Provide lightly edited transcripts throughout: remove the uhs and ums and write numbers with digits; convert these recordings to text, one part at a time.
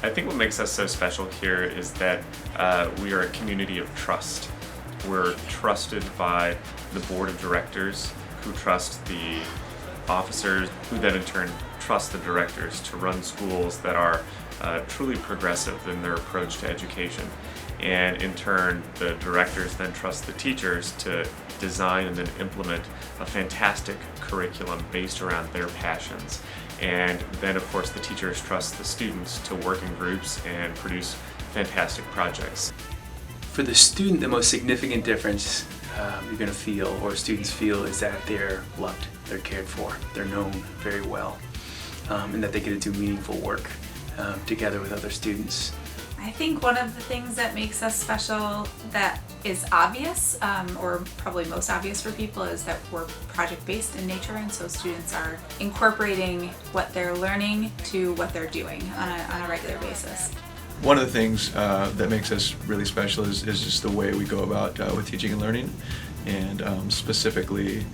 I think what makes us so special here is that we are a community of trust. We're trusted by the board of directors, who trust the officers, who then in turn trust the directors to run schools that are truly progressive in their approach to education. And in turn, the directors then trust the teachers to design and then implement a fantastic curriculum based around their passions. And then of course the teachers trust the students to work in groups and produce fantastic projects. For the student, the most significant difference you're going to feel, or students feel, is that they're loved, they're cared for, they're known very well, and that they get to do meaningful work together with other students. I think one of the things that makes us special that is obvious, or probably most obvious for people, is that we're project-based in nature, and so students are incorporating what they're learning to what they're doing on a regular basis. One of the things that makes us really special is just the way we go about with teaching and learning, and specifically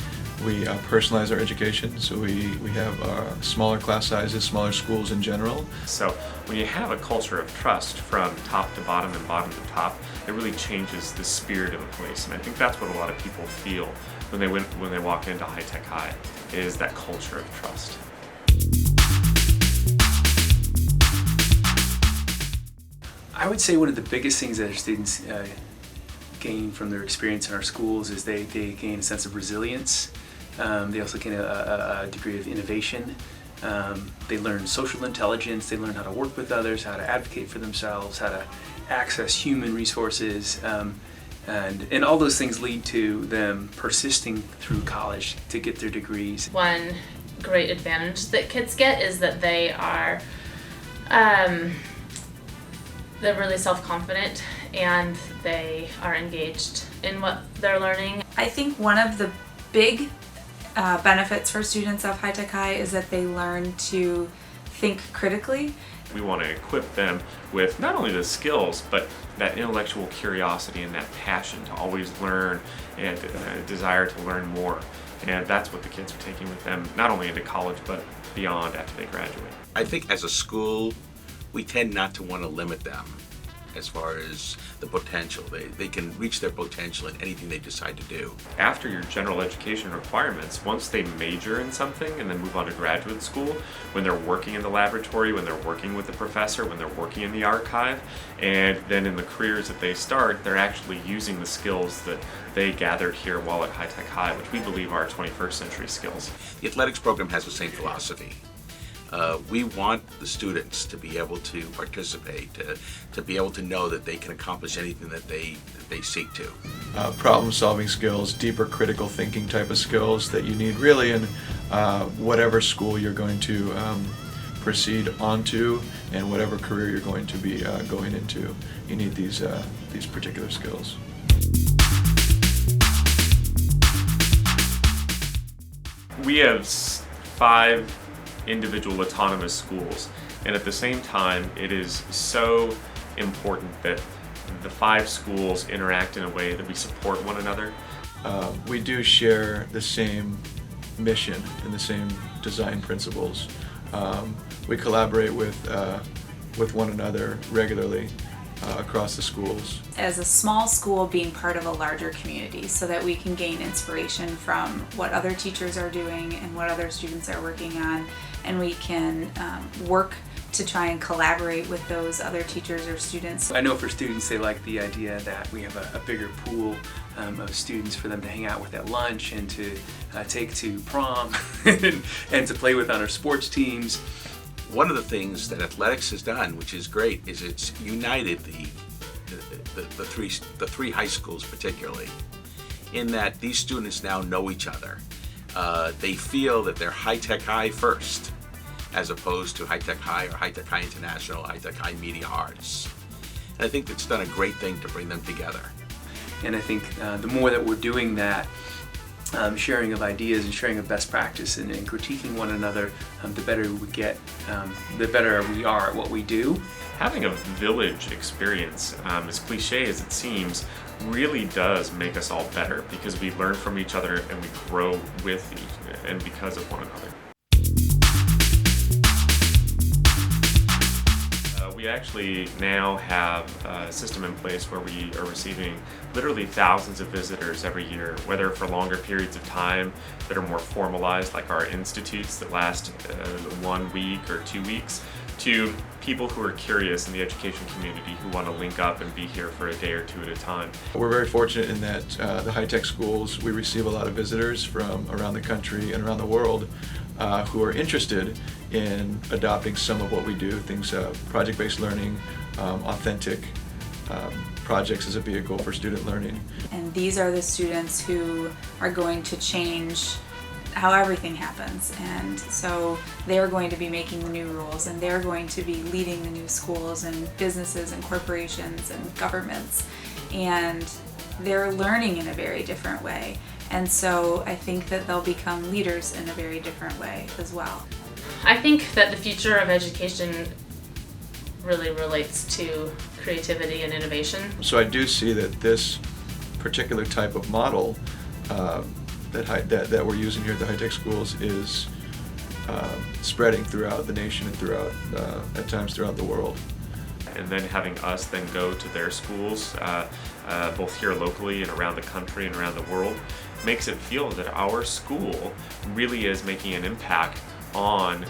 we personalize our education, so we have smaller class sizes, smaller schools in general. So when you have a culture of trust from top to bottom and bottom to top, it really changes the spirit of a place, and I think that's what a lot of people feel when they walk into High Tech High, is that culture of trust. I would say one of the biggest things that our students gain from their experience in our schools is they gain a sense of resilience. They also gain a degree of innovation. They learn social intelligence, they learn how to work with others, how to advocate for themselves, how to access human resources, and all those things lead to them persisting through college to get their degrees. One great advantage that kids get is that they are they're really self-confident and they are engaged in what they're learning. I think one of the big benefits for students of High Tech High is that they learn to think critically. We want to equip them with not only the skills, but that intellectual curiosity and that passion to always learn and a desire to learn more. And that's what the kids are taking with them, not only into college, but beyond after they graduate. I think as a school, we tend not to want to limit them as far as the potential. They can reach their potential in anything they decide to do. After your general education requirements, once they major in something and then move on to graduate school, when they're working in the laboratory, when they're working with the professor, when they're working in the archive, and then in the careers that they start, they're actually using the skills that they gathered here while at High Tech High, which we believe are 21st century skills. The athletics program has the same philosophy. We want the students to be able to participate, to be able to know that they can accomplish anything that they seek to. Problem-solving skills, deeper critical thinking type of skills that you need really in whatever school you're going to proceed onto, and whatever career you're going to be going into. You need these particular skills. We have 5 individual autonomous schools, and at the same time it is so important that the 5 schools interact in a way that we support one another. We do share the same mission and the same design principles. We collaborate with one another regularly across the schools. As a small school, being part of a larger community so that we can gain inspiration from what other teachers are doing and what other students are working on, and we can work to try and collaborate with those other teachers or students. I know for students, they like the idea that we have a bigger pool of students for them to hang out with at lunch and to take to prom and to play with on our sports teams. One of the things that athletics has done, which is great, is it's united the three high schools particularly, in that these students now know each other. They feel that they're High Tech High first, as opposed to High Tech High or High Tech High International, High Tech High Media Arts. And I think it's done a great thing to bring them together. And I think the more that we're doing that, sharing of ideas and sharing of best practice and critiquing one another, the better we get, the better we are at what we do. Having a village experience, as cliche as it seems, really does make us all better, because we learn from each other and we grow with and because of one another. We We actually now have a system in place where we are receiving literally thousands of visitors every year, whether for longer periods of time that are more formalized, like our institutes that last 1 week or 2 weeks, to people who are curious in the education community who want to link up and be here for a day or two at a time. We're very fortunate in that the high-tech schools, we receive a lot of visitors from around the country and around the world who are interested in adopting some of what we do, things project-based learning, authentic projects as a vehicle for student learning. And these are the students who are going to change how everything happens, and so they're going to be making the new rules, and they're going to be leading the new schools and businesses and corporations and governments, and they're learning in a very different way, and so I think that they'll become leaders in a very different way as well. I think that the future of education really relates to creativity and innovation. So I do see that this particular type of model that we're using here at the high-tech schools is spreading throughout the nation and throughout, at times throughout the world. And then having us then go to their schools, both here locally and around the country and around the world, makes it feel that our school really is making an impact on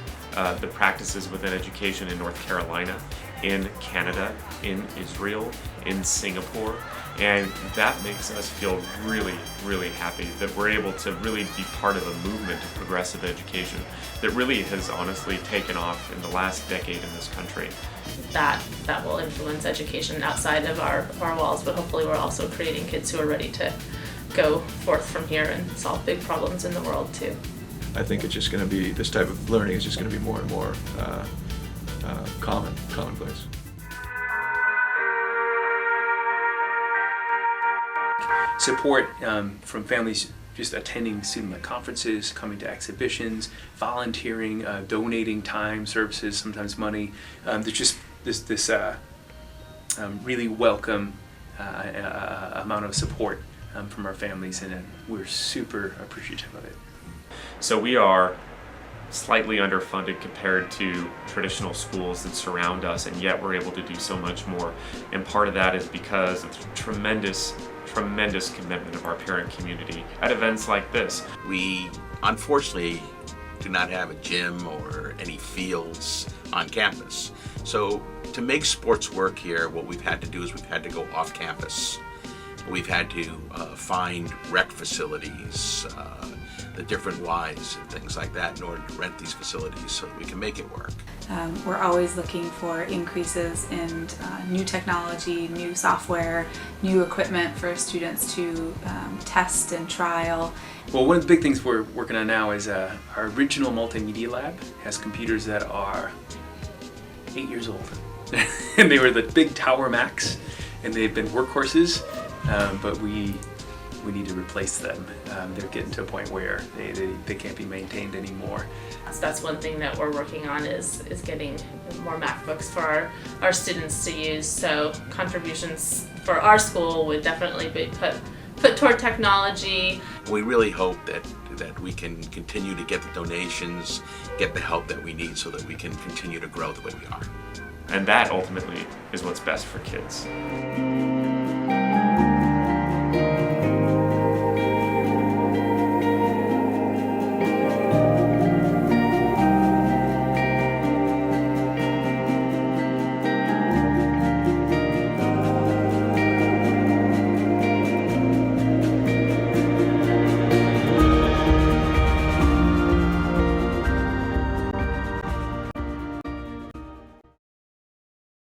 the practices within education in North Carolina, in Canada, in Israel, in Singapore. And that makes us feel really, really happy that we're able to really be part of a movement of progressive education that really has honestly taken off in the last decade in this country. That will influence education outside of our walls, but hopefully we're also creating kids who are ready to go forth from here and solve big problems in the world too. I think it's just going to be, this type of learning is just going to be more and more commonplace. Support from families just attending student conferences, coming to exhibitions, volunteering, donating time, services, sometimes money. There's just this really welcome amount of support from our families, and we're super appreciative of it. So we are slightly underfunded compared to traditional schools that surround us, and yet we're able to do so much more. And part of that is because of the tremendous commitment of our parent community at events like this. We unfortunately do not have a gym or any fields on campus. So to make sports work here, what we've had to do is we've had to go off campus. We've had to find rec facilities, the different Ys and things like that in order to rent these facilities so that we can make it work. We're always looking for increases in new technology, new software, new equipment for students to test and trial. Well, one of the big things we're working on now is our original multimedia lab has computers that are 8 years old. And they were the big Tower Macs, and they've been workhorses, but we need to replace them. They're getting to a point where they can't be maintained anymore. So that's one thing that we're working on is getting more MacBooks for our students to use. So contributions for our school would definitely be put toward technology. We really hope that we can continue to get the donations, get the help that we need so that we can continue to grow the way we are. And that ultimately is what's best for kids.